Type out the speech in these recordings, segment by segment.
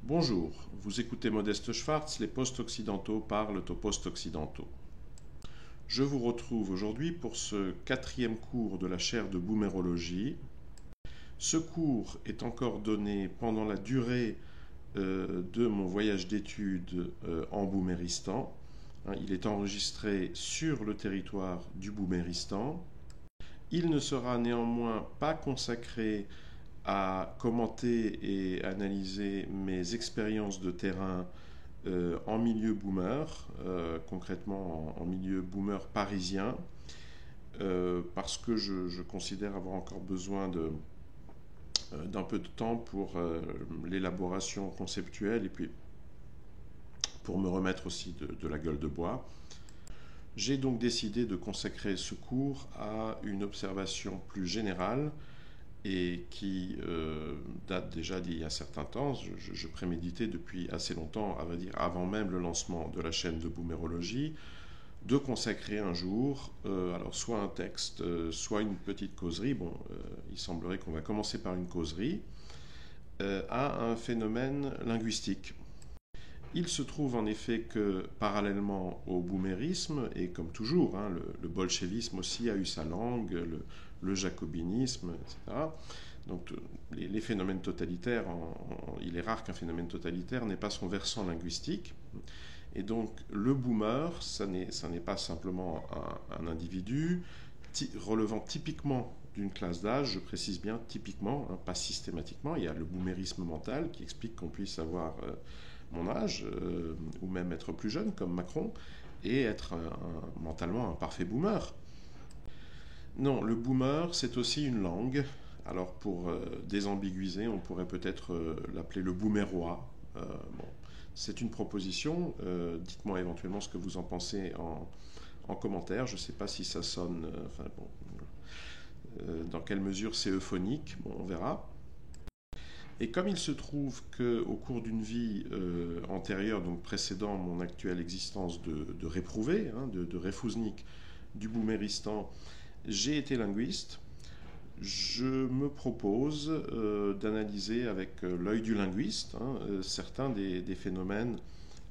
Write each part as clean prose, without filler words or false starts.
Bonjour, vous écoutez Modeste Schwartz, les post-occidentaux parlent aux post-occidentaux. Je vous retrouve aujourd'hui pour ce quatrième cours de la chaire de boomérologie. Ce cours est encore donné pendant la durée de mon voyage d'études en Bouméristan. Il est enregistré sur le territoire du Bouméristan. Il ne sera néanmoins pas consacré à commenter et analyser mes expériences de terrain en milieu boomer, concrètement en milieu boomer parisien, parce que je considère avoir encore besoin d'un peu de temps pour l'élaboration conceptuelle et puis pour me remettre aussi de la gueule de bois. J'ai donc décidé de consacrer ce cours à une observation plus générale et qui date déjà d'il y a un certain temps. Je préméditais depuis assez longtemps, à vrai dire avant même le lancement de la chaîne de boomérologie, de consacrer un jour, alors soit un texte, soit une petite causerie. Bon, il semblerait qu'on va commencer par une causerie, à un phénomène linguistique. Il se trouve en effet que parallèlement au boomérisme, et comme toujours, le bolchevisme aussi a eu sa langue, le jacobinisme, etc. Donc les phénomènes totalitaires, il est rare qu'un phénomène totalitaire n'ait pas son versant linguistique. Et donc le boomer, ça n'est pas simplement un individu relevant typiquement d'une classe d'âge, je précise bien typiquement, pas systématiquement. Il y a le boomérisme mental qui explique qu'on puisse avoir mon âge, ou même être plus jeune comme Macron, et être mentalement un parfait boomer. Non, le boomer, c'est aussi une langue. Alors pour désambiguiser, on pourrait peut-être l'appeler le boomérois. Bon, c'est une proposition. Dites-moi éventuellement ce que vous en pensez en commentaire. Je ne sais pas si ça sonne, dans quelle mesure c'est euphonique. Bon, on verra. Et comme il se trouve qu'au cours d'une vie antérieure, donc précédant mon actuelle existence de réprouvé, de réfouznik du Bouméristan, j'ai été linguiste, je me propose d'analyser avec l'œil du linguiste certains des phénomènes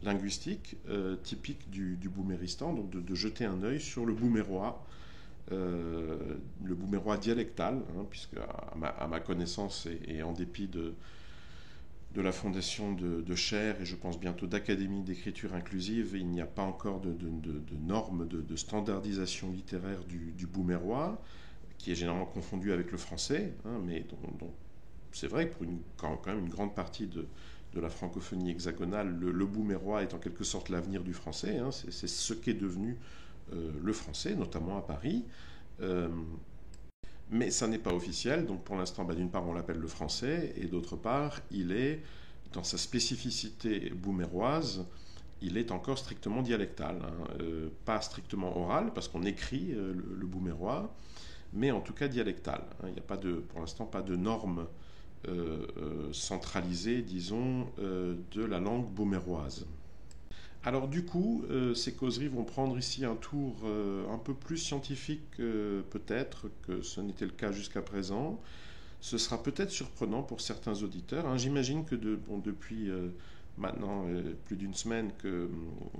linguistiques typiques du Bouméristan, donc de jeter un œil sur le boumérois, le boumérois dialectal, puisque à ma connaissance et en dépit de la fondation de chaires et je pense bientôt d'académies d'écriture inclusive, il n'y a pas encore de normes de standardisation littéraire du boumérois, qui est généralement confondu avec le français, mais dont c'est vrai que pour quand même une grande partie de la francophonie hexagonale, le boumérois est en quelque sorte l'avenir du français, c'est ce qu'est devenu le français, notamment à Paris. Mais ça n'est pas officiel, donc pour l'instant, d'une part, on l'appelle le français, et d'autre part, il est, dans sa spécificité bouméroise, il est encore strictement dialectal, pas strictement oral, parce qu'on écrit le boumérois, mais en tout cas dialectal. Il n'y a pas pour l'instant pas de normes centralisées, disons, de la langue bouméroise. Alors du coup, ces causeries vont prendre ici un tour un peu plus scientifique peut-être que ce n'était le cas jusqu'à présent. Ce sera peut-être surprenant pour certains auditeurs. J'imagine que depuis maintenant plus d'une semaine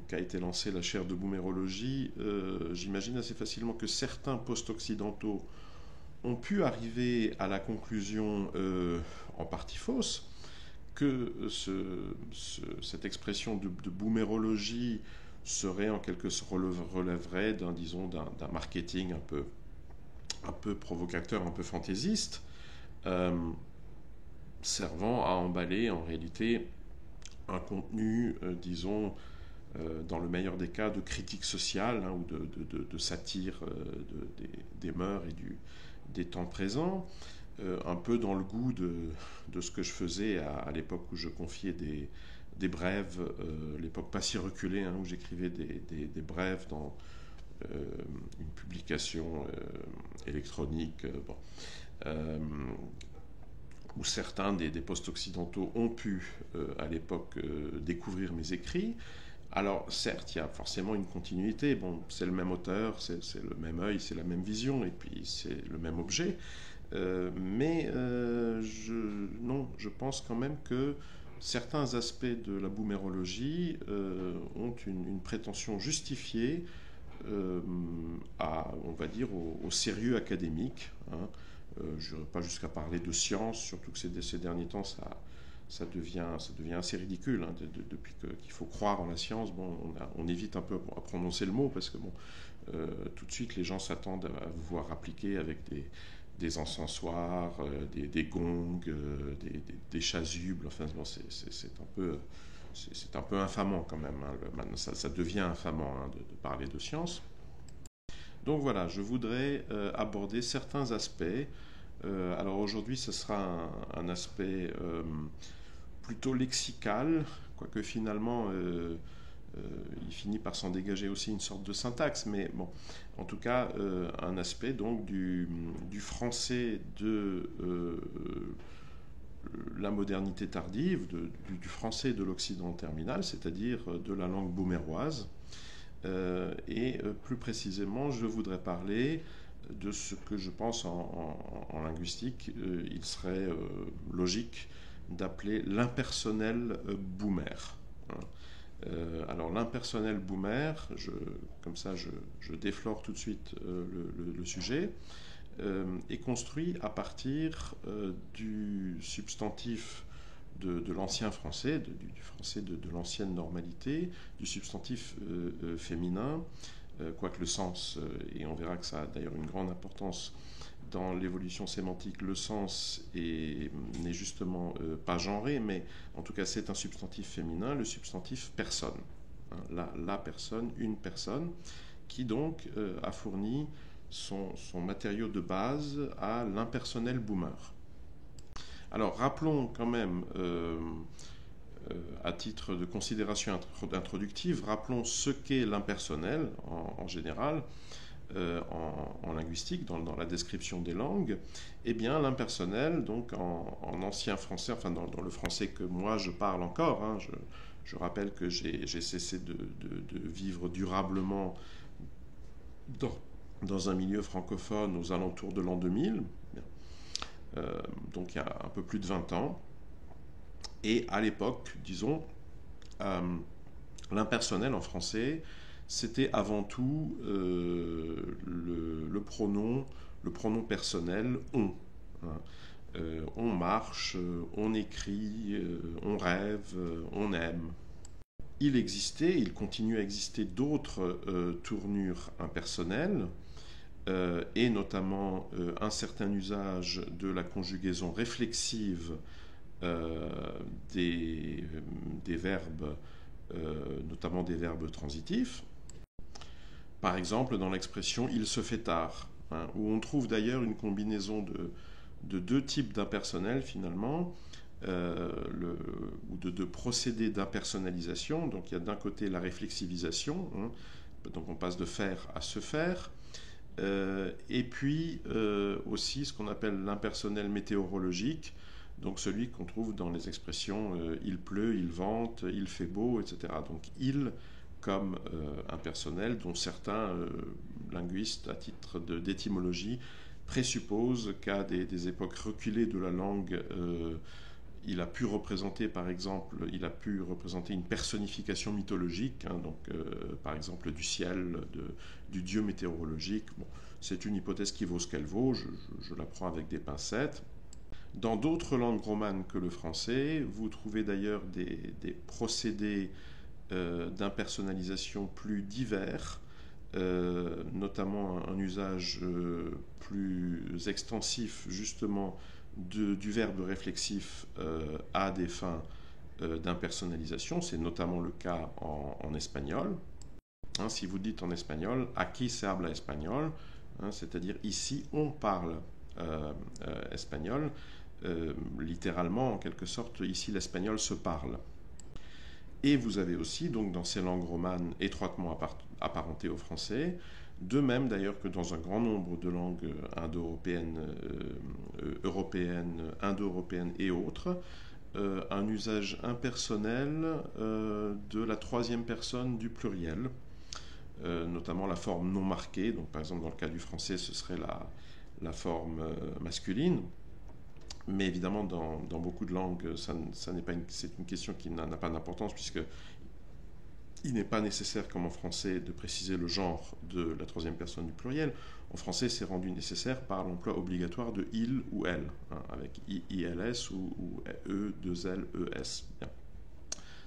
qu'a été lancée la chaire de boomérologie, j'imagine assez facilement que certains post-occidentaux ont pu arriver à la conclusion, en partie fausse, que cette expression de boomérologie serait en quelque sorte relèverait d'un marketing un peu provocateur, un peu fantaisiste, servant à emballer en réalité un contenu, disons, dans le meilleur des cas, de critique sociale ou de satire des mœurs et des temps présents, un peu dans le goût de ce que je faisais à l'époque où je confiais des brèves, l'époque pas si reculée, où j'écrivais des brèves dans une publication électronique, où certains des post-occidentaux ont pu à l'époque découvrir mes écrits. Alors certes, il y a forcément une continuité, c'est le même auteur, c'est le même œil, c'est la même vision, et puis c'est le même objet, mais je pense quand même que certains aspects de la boumérologie ont une prétention justifiée on va dire, au sérieux académique. Hein. Je n'irai pas jusqu'à parler de science, surtout que ces derniers temps, ça devient assez ridicule. Hein, depuis qu'il faut croire en la science, bon, on évite un peu à prononcer le mot, parce que bon, tout de suite, les gens s'attendent à vous voir appliquer avec des encensoirs, des gongs, des chasubles. Enfin, bon, c'est un peu infamant quand même. Hein. Maintenant, ça devient infamant, hein, de parler de science. Donc voilà, je voudrais aborder certains aspects. Alors aujourd'hui, ce sera un aspect plutôt lexical, quoique finalement il finit par s'en dégager aussi une sorte de syntaxe, mais bon, en tout cas, un aspect donc du français de la modernité tardive, du français de l'Occident terminal, c'est-à-dire de la langue bouméroise. Et plus précisément, je voudrais parler de ce que je pense en linguistique, il serait logique d'appeler l'impersonnel boomer. Hein. Alors l'impersonnel boomer, comme ça je déflore tout de suite le sujet, est construit à partir du substantif de l'ancien français, du français de l'ancienne normalité, du substantif féminin, quoique le sens, et on verra que ça a d'ailleurs une grande importance dans l'évolution sémantique, le sens n'est justement pas genré, mais en tout cas c'est un substantif féminin, le substantif personne. Hein, la personne, une personne, qui donc a fourni son matériau de base à l'impersonnel boomer. Alors rappelons quand même, à titre de considération introductive, rappelons ce qu'est l'impersonnel en général. En linguistique, dans la description des langues, eh bien l'impersonnel, donc en ancien français, enfin dans le français que moi je parle encore, hein, je rappelle que j'ai cessé de vivre durablement dans un milieu francophone aux alentours de l'an 2000, donc il y a un peu plus de 20 ans, et à l'époque, disons, l'impersonnel en français, c'était avant tout le pronom personnel on. Hein. On marche, on écrit, on rêve, on aime. Il continue à exister d'autres tournures impersonnelles, et notamment un certain usage de la conjugaison réflexive des verbes, notamment des verbes transitifs. Par exemple, dans l'expression « il se fait tard », hein, où on trouve d'ailleurs une combinaison de deux types d'impersonnels finalement, ou de deux procédés d'impersonnalisation. Donc il y a d'un côté la réflexivisation, hein, donc on passe de faire à se faire, et puis aussi ce qu'on appelle l'impersonnel météorologique, donc celui qu'on trouve dans les expressions il pleut, il vente, il fait beau, etc. Donc il comme impersonnel, dont certains linguistes, à titre d'étymologie, présupposent qu'à des époques reculées de la langue, il a pu représenter, par exemple, une personnification mythologique, hein, donc par exemple du ciel, du dieu météorologique. Bon, c'est une hypothèse qui vaut ce qu'elle vaut, je la prends avec des pincettes. Dans d'autres langues romanes que le français, vous trouvez d'ailleurs des procédés d'impersonnalisation plus divers, notamment un usage plus extensif justement du verbe réflexif à des fins d'impersonnalisation. C'est notamment le cas en espagnol. Hein, si vous dites en espagnol, aquí se habla espagnol, hein, c'est-à-dire ici on parle espagnol, littéralement en quelque sorte, ici l'espagnol se parle. Et vous avez aussi, donc, dans ces langues romanes étroitement apparentées au français, de même d'ailleurs que dans un grand nombre de langues indo-européennes, indo-européennes et autres, un usage impersonnel de la troisième personne du pluriel, notamment la forme non marquée. Donc, par exemple, dans le cas du français, ce serait la forme masculine, Mais évidemment, dans beaucoup de langues, ça n'est pas c'est une question qui n'a pas d'importance, puisque il n'est pas nécessaire, comme en français, de préciser le genre de la troisième personne du pluriel. En français, c'est rendu nécessaire par l'emploi obligatoire de il ou elle, hein, avec ILS ou E, 2L, ES. Bien.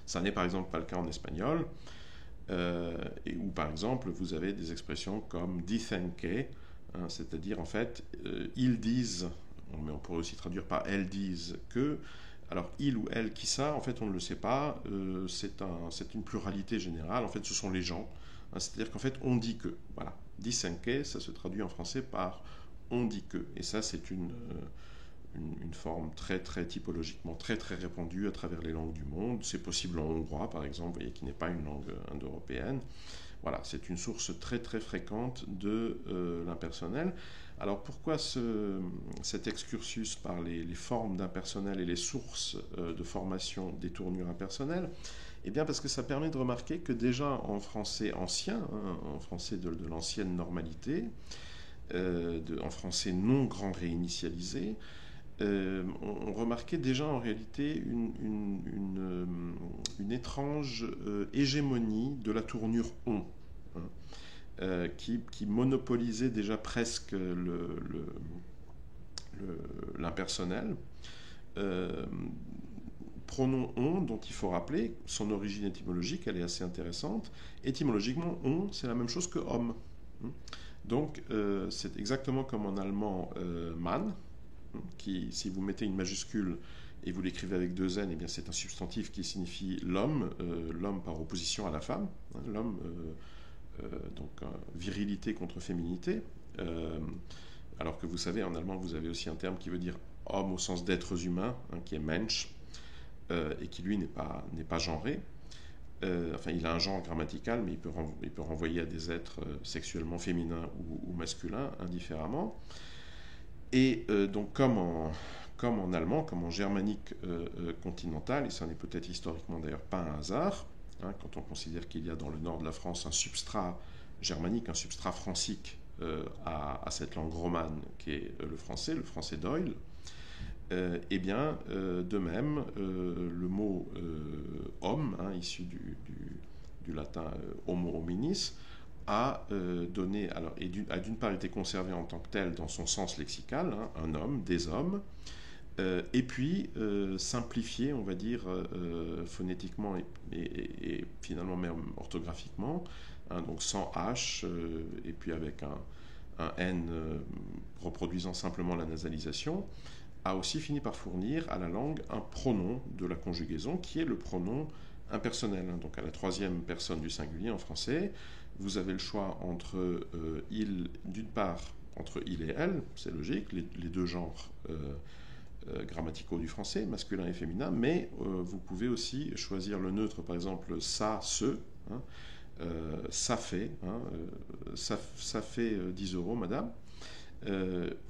Ça n'est par exemple pas le cas en espagnol, où par exemple, vous avez des expressions comme dicen que, hein, c'est-à-dire en fait, ils disent, mais on pourrait aussi traduire par elles disent que. Alors, il ou elle, qui ça, en fait, on ne le sait pas. C'est une pluralité générale. En fait, ce sont les gens. Hein, c'est-à-dire qu'en fait, on dit que. Voilà. Dicen que, ça se traduit en français par on dit que. Et ça, c'est une forme très, très typologiquement très, très répandue à travers les langues du monde. C'est possible en hongrois, par exemple, vous voyez, qui n'est pas une langue indo-européenne. Voilà, c'est une source très, très fréquente de l'impersonnel. Alors pourquoi cet excursus par les formes d'impersonnel et les sources de formation des tournures impersonnelles? Eh bien parce que ça permet de remarquer que déjà en français ancien, hein, en français de l'ancienne normalité, en français non grand réinitialisé, on remarquait déjà en réalité une étrange hégémonie de la tournure on. Hein. Qui monopolisait déjà presque l'impersonnel. Pronom on, dont il faut rappeler son origine étymologique, elle est assez intéressante. Étymologiquement, on, c'est la même chose que homme. Donc, c'est exactement comme en allemand Mann, qui, si vous mettez une majuscule et vous l'écrivez avec deux N, eh bien c'est un substantif qui signifie l'homme, l'homme par opposition à la femme. Hein, l'homme. Donc virilité contre féminité, alors que vous savez, en allemand, vous avez aussi un terme qui veut dire homme au sens d'êtres humains, hein, qui est Mensch, et qui lui n'est pas genré. Enfin, il a un genre grammatical, mais il peut renvoyer à des êtres sexuellement féminins ou masculins, indifféremment. Et donc, comme en allemand, comme en germanique continental, et ça n'est peut-être historiquement d'ailleurs pas un hasard, hein, quand on considère qu'il y a dans le nord de la France un substrat germanique, un substrat francique à cette langue romane qui est le français d'Oil, eh bien, de même, le mot homme, hein, issu du latin homo hominis, a donné, alors, a d'une part été conservé en tant que tel dans son sens lexical, hein, un homme, des hommes, et puis simplifié, on va dire, phonétiquement et finalement même orthographiquement, hein, donc sans H, et puis avec un N reproduisant simplement la nasalisation, a aussi fini par fournir à la langue un pronom de la conjugaison qui est le pronom impersonnel. Hein, donc à la troisième personne du singulier en français, vous avez le choix entre il, d'une part, entre il et elle, c'est logique, les deux genres grammaticaux du français, masculin et féminin, mais vous pouvez aussi choisir le neutre, par exemple ça, ce, hein, ça fait, hein, ça fait 10 euros, madame,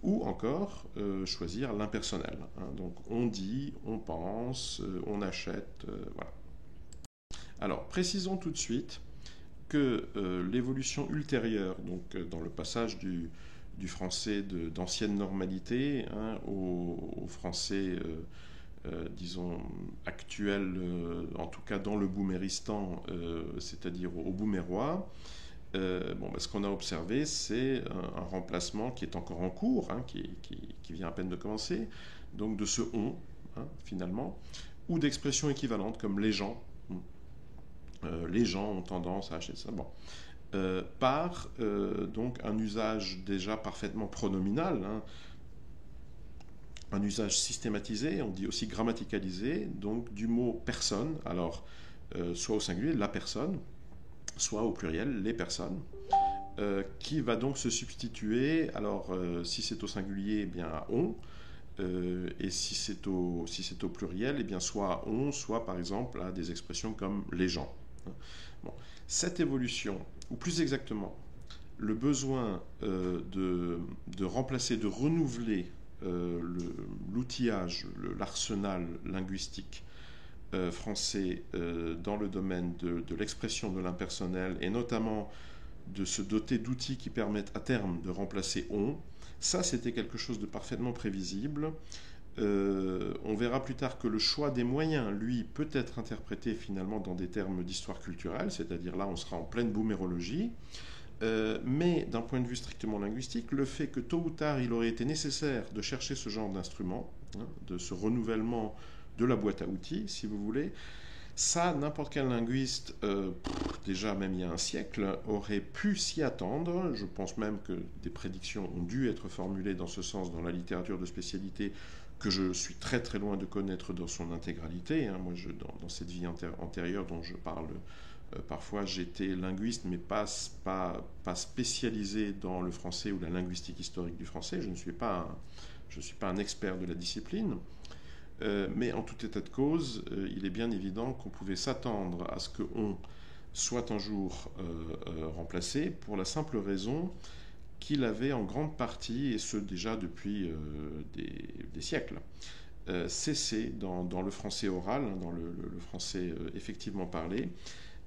ou encore choisir l'impersonnel. Hein, donc on dit, on pense, on achète, voilà. Alors précisons tout de suite que l'évolution ultérieure, donc dans le passage du français d'ancienne normalité, hein, au français, disons, actuel, en tout cas dans le booméristan, c'est-à-dire au boomérois, ce qu'on a observé, c'est un remplacement qui est encore en cours, hein, qui vient à peine de commencer, donc de ce on, hein, finalement, ou d'expressions équivalentes comme les gens. Les gens ont tendance à acheter ça. Bon. Par donc un usage déjà parfaitement pronominal, hein, un usage systématisé, on dit aussi grammaticalisé, donc du mot personne, alors soit au singulier la personne, soit au pluriel les personnes, qui va donc se substituer, alors si c'est au singulier, eh bien à on, et si c'est au pluriel, eh bien soit à on, soit par exemple à des expressions comme les gens. Bon. Cette évolution, ou plus exactement, le besoin de remplacer, de renouveler l'outillage, l'arsenal linguistique français dans le domaine de l'expression de l'impersonnel, et notamment de se doter d'outils qui permettent à terme de remplacer on, ça c'était quelque chose de parfaitement prévisible. On verra plus tard que le choix des moyens, lui, peut être interprété finalement dans des termes d'histoire culturelle, c'est-à-dire là on sera en pleine boomérologie. Mais d'un point de vue strictement linguistique, le fait que tôt ou tard il aurait été nécessaire de chercher ce genre d'instrument, hein, de ce renouvellement de la boîte à outils, si vous voulez, ça, n'importe quel linguiste, déjà même il y a un siècle, aurait pu s'y attendre. Je pense même que des prédictions ont dû être formulées dans ce sens dans la littérature de spécialité que je suis très très loin de connaître dans son intégralité. Hein. Moi, dans cette vie antérieure dont je parle, parfois j'étais linguiste, mais pas spécialisé dans le français ou la linguistique historique du français. Je ne suis pas un expert de la discipline. Mais en tout état de cause, il est bien évident qu'on pouvait s'attendre à ce qu'on soit un jour remplacé pour la simple raison qu'il avait en grande partie, et ce déjà depuis des siècles, cessé dans le français oral, hein, dans le français effectivement parlé,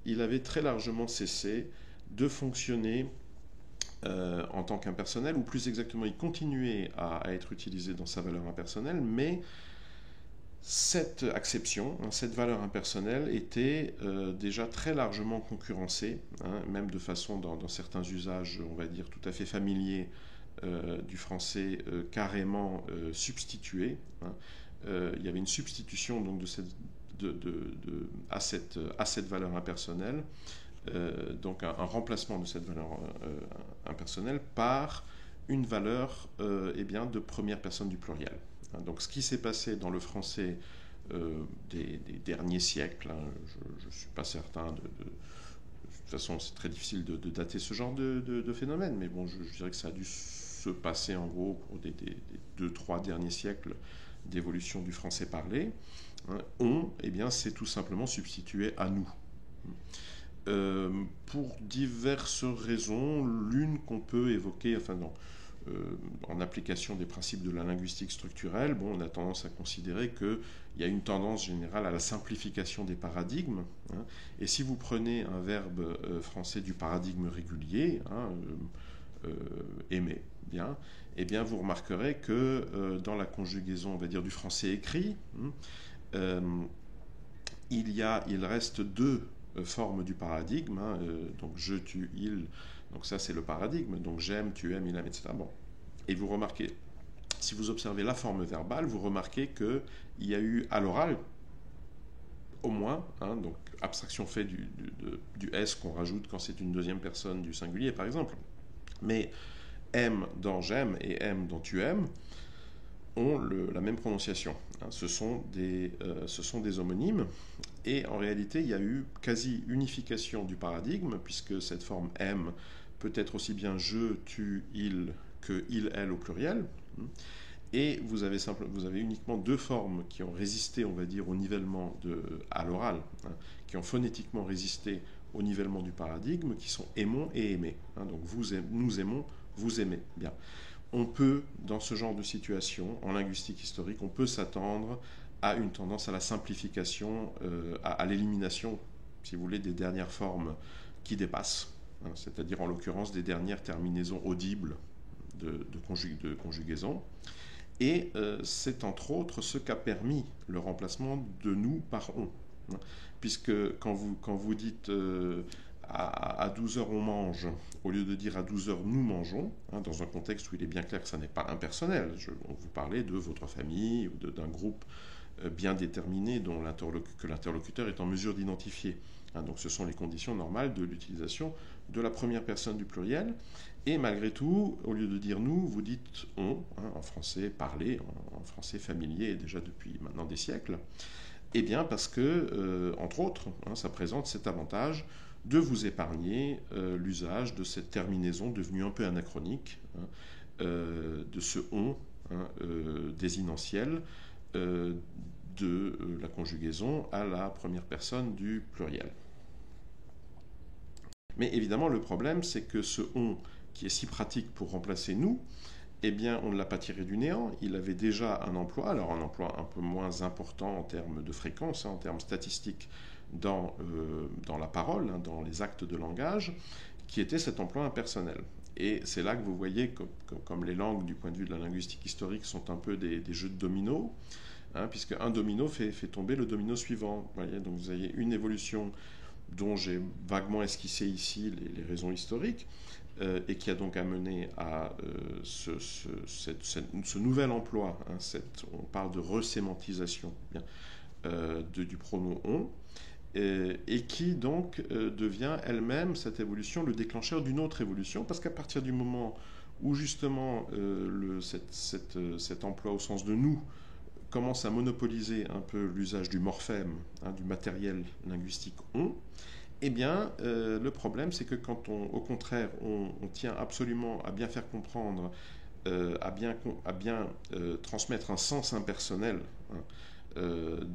il avait très largement cessé de fonctionner en tant qu'impersonnel, ou plus exactement, il continuait à être utilisé dans sa valeur impersonnelle, mais cette acception, hein, cette valeur impersonnelle était déjà très largement concurrencée, hein, même de façon dans certains usages, on va dire, tout à fait familiers du français, carrément substituée. Hein. Il y avait une substitution donc, à cette valeur impersonnelle, donc un remplacement de cette valeur impersonnelle par une valeur eh bien, de première personne du pluriel. Donc ce qui s'est passé dans le français des derniers siècles, hein, je ne suis pas certain de toute façon c'est très difficile de dater ce genre de phénomène, mais bon, je dirais que ça a dû se passer en gros pour des 2-3 derniers siècles d'évolution du français parlé, hein, eh bien, c'est tout simplement substitué à nous. Pour diverses raisons, l'une qu'on peut évoquer, enfin non, en application des principes de la linguistique structurelle, bon, on a tendance à considérer qu'il y a une tendance générale à la simplification des paradigmes. Hein, et si vous prenez un verbe français du paradigme régulier, hein, aimer, bien, eh bien, vous remarquerez que dans la conjugaison, on va dire, du français écrit, il reste deux formes du paradigme, hein, donc je, tu, il. Donc ça, c'est le paradigme. Donc j'aime, tu aimes, il aime, etc. Bon. Et vous remarquez, si vous observez la forme verbale, vous remarquez qu'il y a eu à l'oral, au moins, hein, donc abstraction fait du S qu'on rajoute quand c'est une deuxième personne du singulier, par exemple. Mais aime dans j'aime et aime dans tu aimes ont la même prononciation. Hein. Ce sont des homonymes. Et en réalité, il y a eu quasi unification du paradigme, puisque cette forme aime peut être aussi bien je, tu, il que il, elle au pluriel. Et vous avez uniquement deux formes qui ont résisté, on va dire, au nivellement à l'oral, hein, qui ont phonétiquement résisté au nivellement du paradigme, qui sont aimons et aimés. Hein, donc nous aimons, vous aimez. Bien. On peut, dans ce genre de situation, en linguistique historique, on peut s'attendre à une tendance à la simplification, à l'élimination, si vous voulez, des dernières formes qui dépassent, hein, c'est-à-dire en l'occurrence des dernières terminaisons audibles de conjugaison. Et c'est entre autres ce qu'a permis le remplacement de nous par on. Hein, puisque quand vous dites à 12h on mange, au lieu de dire à 12h nous mangeons, hein, dans un contexte où il est bien clair que ça n'est pas impersonnel, on vous parlait de votre famille ou d'un groupe bien déterminé que l'interlocuteur est en mesure d'identifier. Hein, donc ce sont les conditions normales de l'utilisation de la première personne du pluriel. Et malgré tout, au lieu de dire nous, vous dites on, hein, en français parlé, en français familier déjà depuis maintenant des siècles. Eh bien parce que, entre autres, hein, ça présente cet avantage de vous épargner l'usage de cette terminaison devenue un peu anachronique, hein, de ce on, hein, désinentiel, de la conjugaison à la première personne du pluriel. Mais évidemment, le problème, c'est que ce on, qui est si pratique pour remplacer nous, eh bien, on ne l'a pas tiré du néant. Il avait déjà un emploi, alors un emploi un peu moins important en termes de fréquence, hein, en termes statistiques, dans la parole, hein, dans les actes de langage, qui était cet emploi impersonnel. Et c'est là que vous voyez, comme les langues du point de vue de la linguistique historique sont un peu des jeux de dominos, hein, puisque un domino fait tomber le domino suivant. Voyez, donc vous avez une évolution dont j'ai vaguement esquissé ici les raisons historiques, et qui a donc amené à ce nouvel emploi, hein, on parle de resémantisation, bien, du pronom on, et qui donc devient elle-même, cette évolution, le déclencheur d'une autre évolution, parce qu'à partir du moment où justement cet emploi au sens de nous commence à monopoliser un peu l'usage du morphème, hein, du matériel linguistique on, eh bien, le problème, c'est que quand au contraire, on tient absolument à bien faire comprendre, à bien transmettre un sens impersonnel, hein,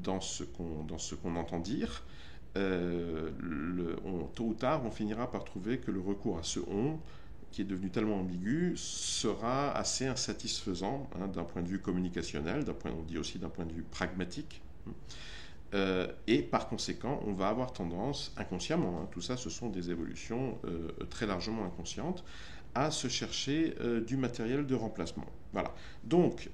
dans ce qu'on entend dire, tôt ou tard, on finira par trouver que le recours à ce on, qui est devenu tellement ambigu, sera assez insatisfaisant, hein, d'un point de vue communicationnel, on dit aussi d'un point de vue pragmatique. Et par conséquent, on va avoir tendance, inconsciemment, hein, tout ça, ce sont des évolutions très largement inconscientes, à se chercher du matériel de remplacement. Voilà. Donc,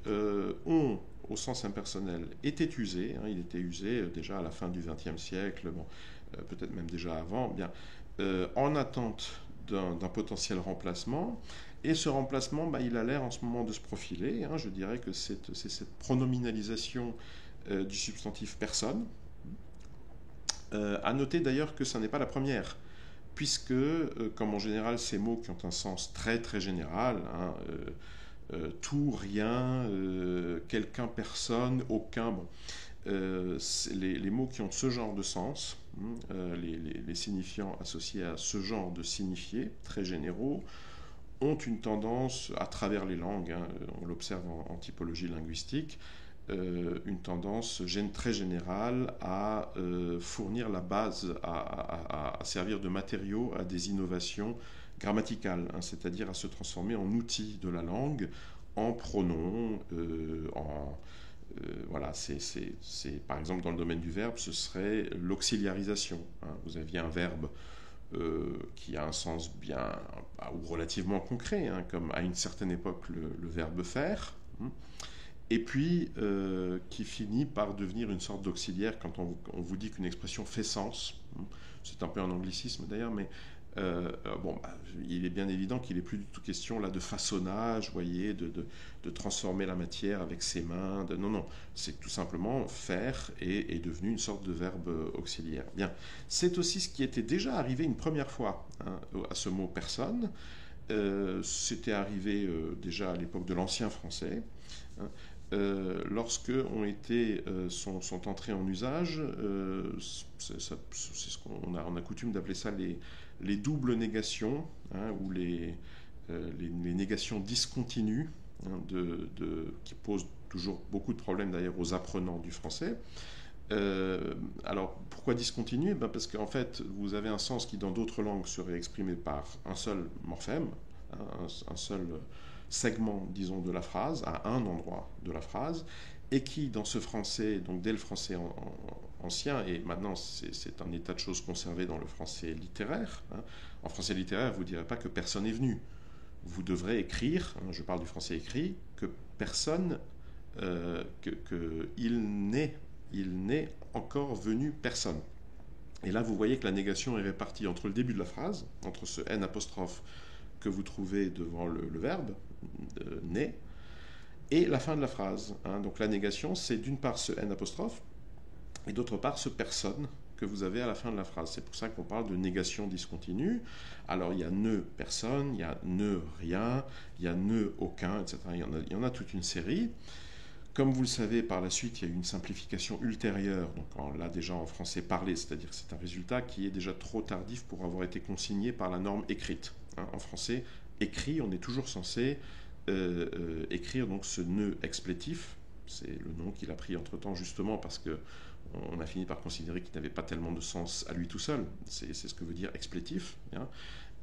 on, au sens impersonnel, était usé, hein, il était usé déjà à la fin du XXe siècle, bon, peut-être même déjà avant, bien, en attente d'un potentiel remplacement. Et ce remplacement, il a l'air en ce moment de se profiler, hein. Je dirais que c'est cette pronominalisation du substantif personne. À noter d'ailleurs que ce n'est pas la première, puisque, comme en général ces mots qui ont un sens très très général, hein, tout, rien, quelqu'un, personne, aucun, bon, les mots qui ont ce genre de sens, les signifiants associés à ce genre de signifiés très généraux, ont une tendance, à travers les langues, hein, on l'observe en typologie linguistique, une tendance très générale à fournir la base, à servir de matériau à des innovations grammaticales, hein, c'est-à-dire à se transformer en outil de la langue, en pronoms, voilà, par exemple dans le domaine du verbe, ce serait l'auxiliarisation, hein. Vous aviez un verbe qui a un sens bien ou relativement concret, hein, comme à une certaine époque le verbe faire, hein, et puis qui finit par devenir une sorte d'auxiliaire quand on vous dit qu'une expression fait sens. C'est un peu un anglicisme d'ailleurs, mais il est bien évident qu'il n'est plus du tout question là de façonnage, voyez, de transformer la matière avec ses mains. Non, c'est tout simplement faire est devenu une sorte de verbe auxiliaire. Bien, c'est aussi ce qui était déjà arrivé une première fois, hein, à ce mot personne. C'était arrivé déjà à l'époque de l'ancien français, hein. Lorsque sont entrés en usage, c'est ce qu'on a coutume d'appeler ça les doubles négations, hein, ou les négations discontinues, hein, qui posent toujours beaucoup de problèmes d'ailleurs aux apprenants du français. Alors, pourquoi discontinuer? Parce qu'en fait, vous avez un sens qui, dans d'autres langues, serait exprimé par un seul morphème, hein, un seul segment, disons, de la phrase, à un endroit de la phrase, et qui, dans ce français, donc dès le français ancien, et maintenant c'est un état de choses conservé dans le français littéraire, hein. En français littéraire, vous ne direz pas que personne est venu. Vous devrez écrire, hein, je parle du français écrit, que personne, il n'est encore venu personne. Et là, vous voyez que la négation est répartie entre le début de la phrase, entre ce n apostrophe que vous trouvez devant le verbe, né, et la fin de la phrase, hein. Donc la négation, c'est d'une part ce n apostrophe, et d'autre part ce personne que vous avez à la fin de la phrase. C'est pour ça qu'on parle de négation discontinue. Alors il y a ne personne, il y a ne rien, il y a ne aucun, etc. Il y en a toute une série. Comme vous le savez, par la suite, il y a eu une simplification ultérieure, donc là déjà en français parlé, c'est-à-dire que c'est un résultat qui est déjà trop tardif pour avoir été consigné par la norme écrite, hein. En français, écrit, on est toujours censé écrire donc ce nœud explétif, c'est le nom qu'il a pris entre-temps justement parce que on a fini par considérer qu'il n'avait pas tellement de sens à lui tout seul, c'est ce que veut dire explétif, hein.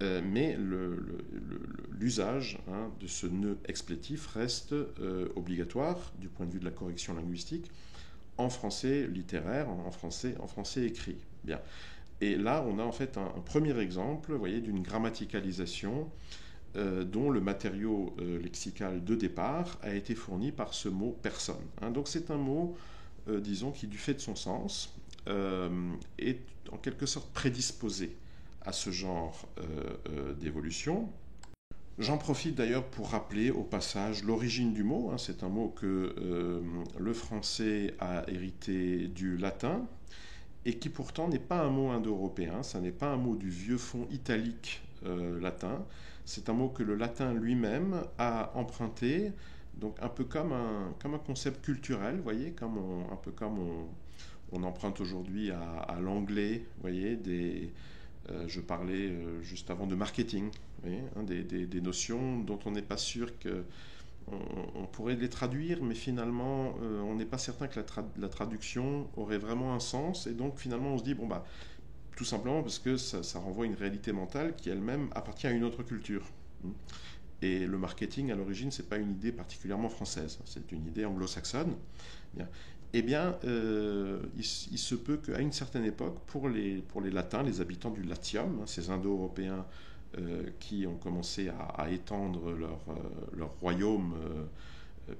Mais l'usage, hein, de ce nœud explétif reste obligatoire du point de vue de la correction linguistique en français littéraire, en français écrit. Bien. Et là, on a en fait un premier exemple, vous voyez, d'une grammaticalisation dont le matériau lexical de départ a été fourni par ce mot personne. Hein. Donc c'est un mot, disons, qui du fait de son sens est en quelque sorte prédisposé à ce genre d'évolution. J'en profite d'ailleurs pour rappeler au passage l'origine du mot. Hein. C'est un mot que le français a hérité du latin et qui pourtant n'est pas un mot indo-européen, ça n'est pas un mot du vieux fond italique latin, c'est un mot que le latin lui-même a emprunté, donc un peu comme un concept culturel, vous voyez, un peu comme on emprunte aujourd'hui à l'anglais, vous voyez, je parlais juste avant de marketing, vous voyez, hein, des notions dont on n'est pas sûr que on pourrait les traduire, mais finalement, on n'est pas certain que la traduction aurait vraiment un sens, et donc finalement on se dit, bon bah, tout simplement parce que ça renvoie à une réalité mentale qui elle-même appartient à une autre culture. Et le marketing, à l'origine, c'est pas une idée particulièrement française, c'est une idée anglo-saxonne. Bien. Eh bien, il se peut qu'à une certaine époque, pour les Latins, les habitants du Latium, hein, ces Indo-Européens qui ont commencé à étendre leur royaume,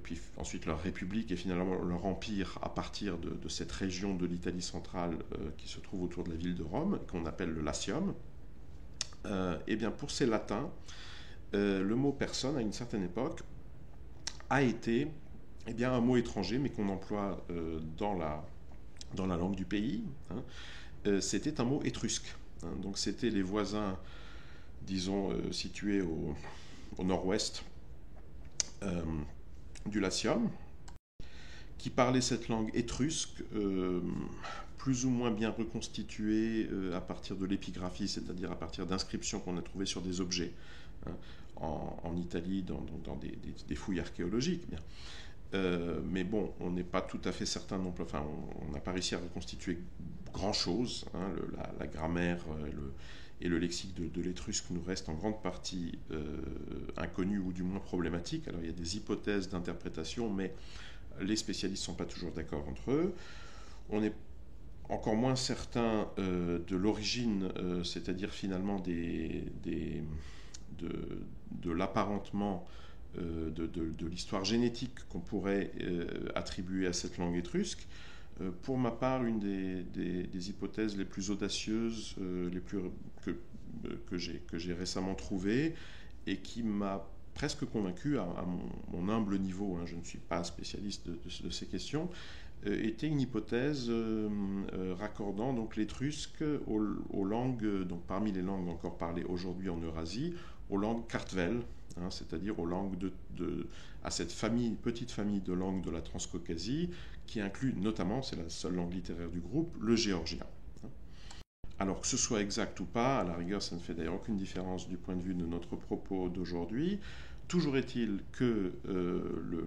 puis ensuite leur république et finalement leur empire à partir de cette région de l'Italie centrale qui se trouve autour de la ville de Rome, qu'on appelle le Latium. Eh bien, pour ces Latins, le mot personne, à une certaine époque, a été un mot étranger, mais qu'on emploie dans la langue du pays. Hein. C'était un mot étrusque. Hein. Donc c'était les voisins, disons, situés au nord-ouest du Latium, qui parlaient cette langue étrusque, plus ou moins bien reconstituée à partir de l'épigraphie, c'est-à-dire à partir d'inscriptions qu'on a trouvées sur des objets, hein, en Italie, dans des fouilles archéologiques. Bien. Mais bon, on n'est pas tout à fait certain non plus, enfin, on n'a pas réussi à reconstituer grand-chose. Hein, la grammaire et le lexique de l'étrusque nous restent en grande partie inconnus ou du moins problématiques. Alors il y a des hypothèses d'interprétation, mais les spécialistes ne sont pas toujours d'accord entre eux. On est encore moins certain de l'origine, c'est-à-dire finalement de l'apparentement de l'histoire génétique qu'on pourrait attribuer à cette langue étrusque. Pour ma part, une des hypothèses les plus audacieuses que j'ai récemment trouvées et qui m'a presque convaincu à mon humble niveau, hein, je ne suis pas spécialiste de ces questions, était une hypothèse raccordant donc l'étrusque aux langues, donc parmi les langues encore parlées aujourd'hui en Eurasie, aux langues kartvel, hein, c'est-à-dire aux langues à cette petite famille de langues de la Transcaucasie, qui inclut notamment, c'est la seule langue littéraire du groupe, le géorgien. Alors que ce soit exact ou pas, à la rigueur, ça ne fait d'ailleurs aucune différence du point de vue de notre propos d'aujourd'hui. Toujours est-il que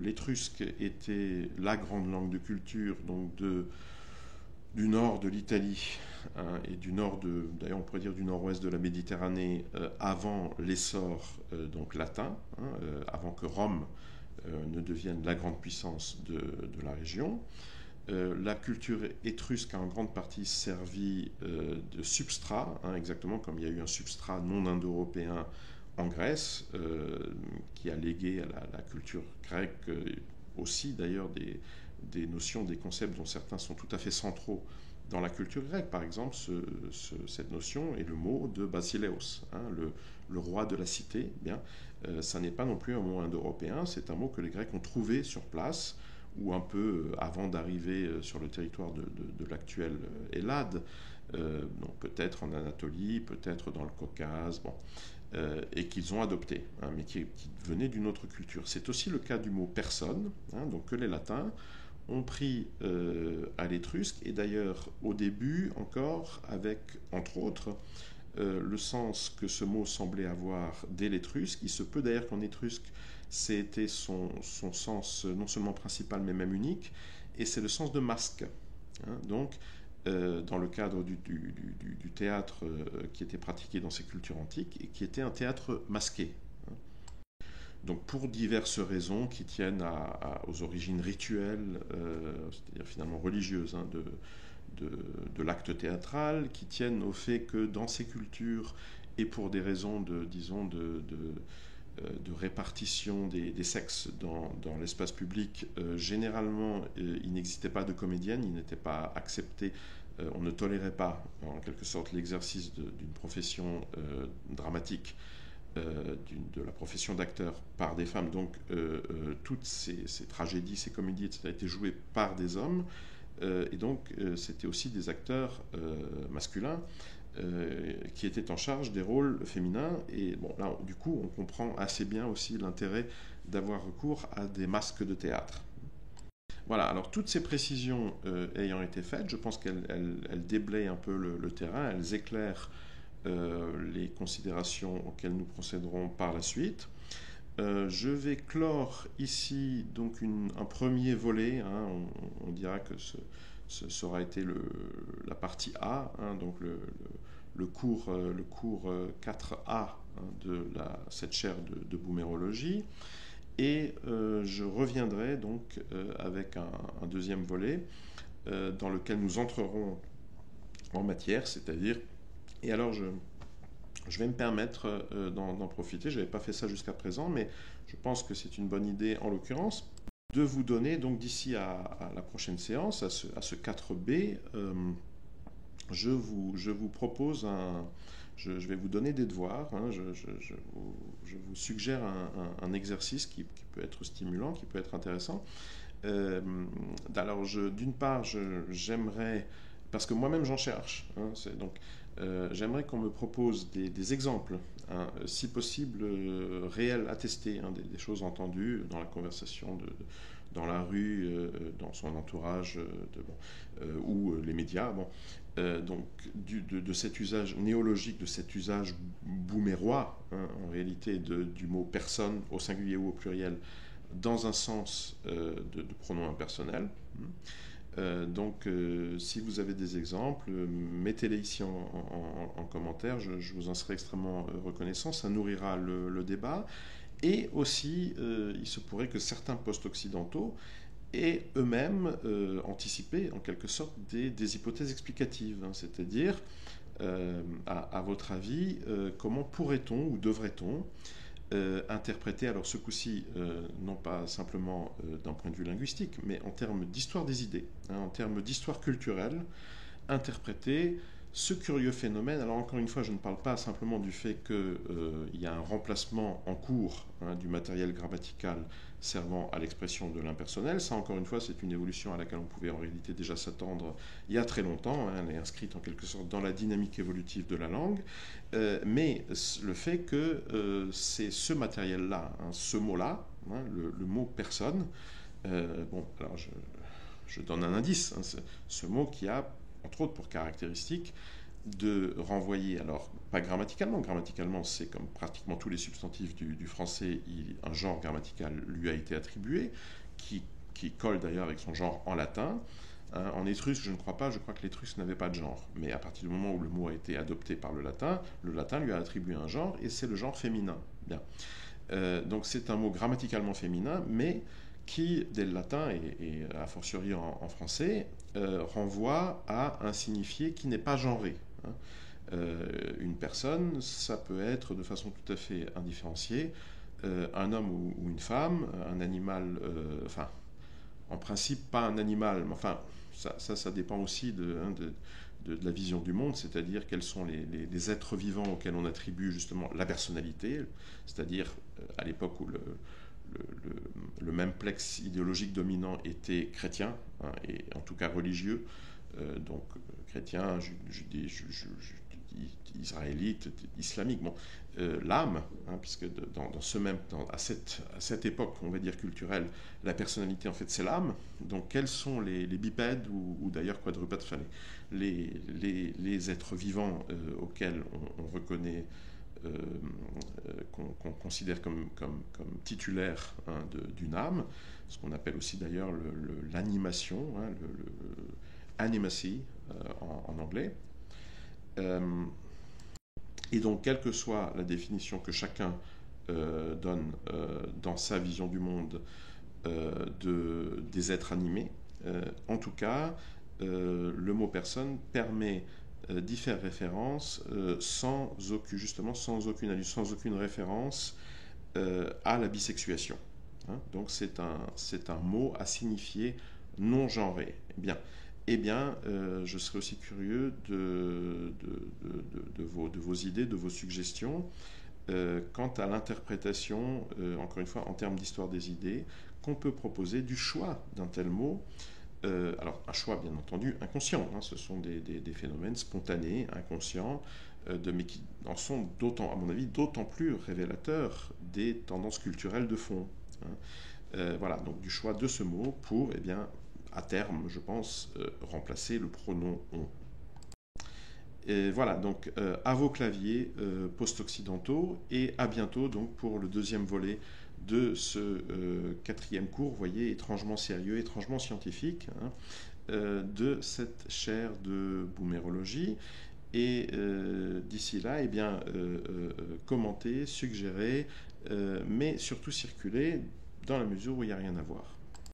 l'étrusque était la grande langue de culture, donc du nord de l'Italie, hein, et du nord d'ailleurs on pourrait dire du nord-ouest de la Méditerranée, avant l'essor donc latin, hein, avant que Rome ne devienne la grande puissance de la région. La culture étrusque a en grande partie servi de substrat, hein, exactement comme il y a eu un substrat non indo-européen en Grèce, qui a légué à la culture grecque aussi d'ailleurs des notions, des concepts dont certains sont tout à fait centraux dans la culture grecque. Par exemple, cette notion est le mot de Basileos, hein, le roi de la cité. Bien, ça n'est pas non plus un mot indo-européen, c'est un mot que les Grecs ont trouvé sur place, ou un peu avant d'arriver sur le territoire de l'actuelle Hellade, donc peut-être en Anatolie, peut-être dans le Caucase, bon, et qu'ils ont adopté, hein, mais qui venait d'une autre culture. C'est aussi le cas du mot personne, hein, donc que les Latins ont pris à l'étrusque, et d'ailleurs au début encore avec, entre autres, le sens que ce mot semblait avoir dès l'étrusque. Il se peut d'ailleurs qu'en étrusque, c'était son sens non seulement principal mais même unique, et c'est le sens de masque. Hein, donc, dans le cadre du théâtre qui était pratiqué dans ces cultures antiques et qui était un théâtre masqué. Hein. Donc, pour diverses raisons qui tiennent aux origines rituelles, c'est-à-dire finalement religieuses, hein, de l'acte théâtral, qui tiennent au fait que dans ces cultures, et pour des raisons de répartition des sexes dans l'espace public, généralement, il n'existait pas de comédienne, il n'était pas accepté, on ne tolérait pas, en quelque sorte, l'exercice d'une profession dramatique, de la profession d'acteur par des femmes. Donc, toutes ces tragédies, ces comédies, etc., étaient jouées par des hommes, et donc, c'était aussi des acteurs masculins qui était en charge des rôles féminins. Et bon, là, du coup, on comprend assez bien aussi l'intérêt d'avoir recours à des masques de théâtre. Voilà, alors toutes ces précisions ayant été faites, je pense qu'elles déblayent un peu le terrain, elles éclairent les considérations auxquelles nous procéderons par la suite. Je vais clore ici donc un premier volet, hein, on dira que ce aura été la partie A, hein, donc le cours 4A, hein, de cette chaire de boumérologie. Et je reviendrai donc avec un deuxième volet dans lequel nous entrerons en matière, c'est-à-dire, et alors je vais me permettre d'en profiter, je n'avais pas fait ça jusqu'à présent, mais je pense que c'est une bonne idée en l'occurrence, de vous donner, donc d'ici à la prochaine séance, à ce 4B, je vous propose je vais vous donner des devoirs, hein, je vous suggère un exercice qui peut être stimulant, qui peut être intéressant. Alors, d'une part, j'aimerais, parce que moi-même j'en cherche, hein, donc j'aimerais qu'on me propose des exemples, hein, si possible réels, attestés, hein, des choses entendues dans la conversation, dans la rue, dans son entourage, ou les médias. Bon, donc de cet usage néologique, de cet usage boomérois, hein, en réalité, du mot personne au singulier ou au pluriel, dans un sens de pronom impersonnel. Donc, si vous avez des exemples, mettez-les ici en commentaire, je vous en serai extrêmement reconnaissant, ça nourrira le débat. Et aussi, il se pourrait que certains post-occidentaux aient eux-mêmes anticipé, en quelque sorte, des hypothèses explicatives, hein, c'est-à-dire, à votre avis, comment pourrait-on ou devrait-on interpréter, alors ce coup-ci, non pas simplement d'un point de vue linguistique, mais en termes d'histoire des idées, hein, en termes d'histoire culturelle, interpréter ce curieux phénomène. Alors encore une fois, je ne parle pas simplement du fait qu'il y a un remplacement en cours, hein, du matériel grammatical servant à l'expression de l'impersonnel. Ça, encore une fois, c'est une évolution à laquelle on pouvait en réalité déjà s'attendre il y a très longtemps, hein, elle est inscrite en quelque sorte dans la dynamique évolutive de la langue, mais le fait que c'est ce matériel-là, hein, ce mot-là, hein, le mot personne, bon, alors je donne un indice, hein, ce mot qui a entre autres pour caractéristique de renvoyer, alors pas grammaticalement c'est comme pratiquement tous les substantifs du français, un genre grammatical lui a été attribué, qui colle d'ailleurs avec son genre en latin. En étrusque, je ne crois pas, je crois que l'étrusque n'avait pas de genre, mais à partir du moment où le mot a été adopté par le latin lui a attribué un genre, et c'est le genre féminin. Bien. Donc c'est un mot grammaticalement féminin, mais qui, dès le latin et a fortiori en français, renvoie à un signifié qui n'est pas genré, hein. Une personne, ça peut être de façon tout à fait indifférenciée, un homme ou une femme, un animal, enfin, en principe pas un animal, mais enfin, ça dépend aussi de la vision du monde, c'est-à-dire quels sont les êtres vivants auxquels on attribue justement la personnalité, c'est-à-dire à l'époque où le même plex idéologique dominant était chrétien, hein, et en tout cas religieux, donc chrétien, israélite, islamique. Bon, l'âme, hein, puisque à cette époque, on va dire culturelle, la personnalité en fait c'est l'âme. Donc quels sont les bipèdes ou d'ailleurs quadrupèdes, enfin, les êtres vivants auxquels on reconnaît, qu'on considère comme titulaire, hein, d'une âme, ce qu'on appelle aussi d'ailleurs l'animation, hein, animacy en anglais. Et donc, quelle que soit la définition que chacun donne dans sa vision du monde des êtres animés, en tout cas, le mot personne permet d'y faire référence sans aucune allusion, sans aucune référence à la bisexuation. Hein, donc c'est un mot à signifier non genré. Je serais aussi curieux de vos idées, de vos suggestions quant à l'interprétation, encore une fois, en termes d'histoire des idées, qu'on peut proposer du choix d'un tel mot. Alors, un choix, bien entendu, inconscient. Hein, ce sont des phénomènes spontanés, inconscients, mais qui en sont, à mon avis, d'autant plus révélateurs des tendances culturelles de fond. Hein. Voilà, donc du choix de ce mot pour, à terme, je pense, remplacer le pronom on. Et voilà, donc à vos claviers post-occidentaux, et à bientôt donc pour le deuxième volet de ce quatrième cours, vous voyez, étrangement sérieux, étrangement scientifique, hein, de cette chaire de boomérologie. Et d'ici là, commentez, suggérez, mais surtout circulez dans la mesure où il n'y a rien à voir.